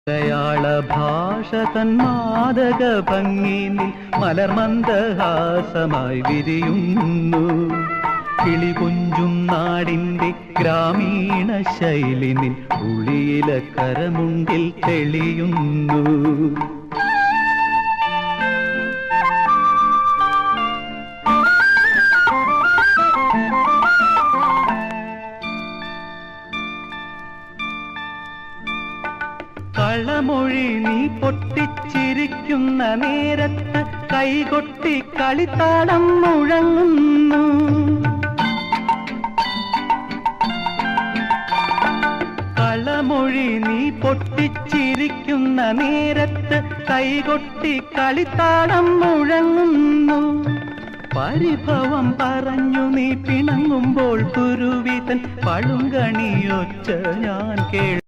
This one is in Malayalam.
മലയാള ഭാഷ തൻ മാദക ഭംഗിനിൽ മലർമന്ദഹാസമായി വിരിയുന്നു. കിളികൊഞ്ചും നാടിന്റെ ഗ്രാമീണ ശൈലിനിൽ ഉളിയില കരമുണ്ടിൽ തെളിയുന്നു. കളമൊഴി നീ പൊട്ടിച്ചിരിക്കുന്ന നേരത്ത് കൈകൊട്ടി കളിത്താളം മുഴങ്ങുന്നു. കളമൊഴി നീ പൊട്ടിച്ചിരിക്കുന്ന നേരത്ത് കൈകൊട്ടി കളിത്താളം മുഴങ്ങുന്നു. പരിഭവം പറഞ്ഞു നീ പിണങ്ങുമ്പോൾ കുരുവിതൻ പളുങ്കണിയൊച്ച ഞാൻ കേൾ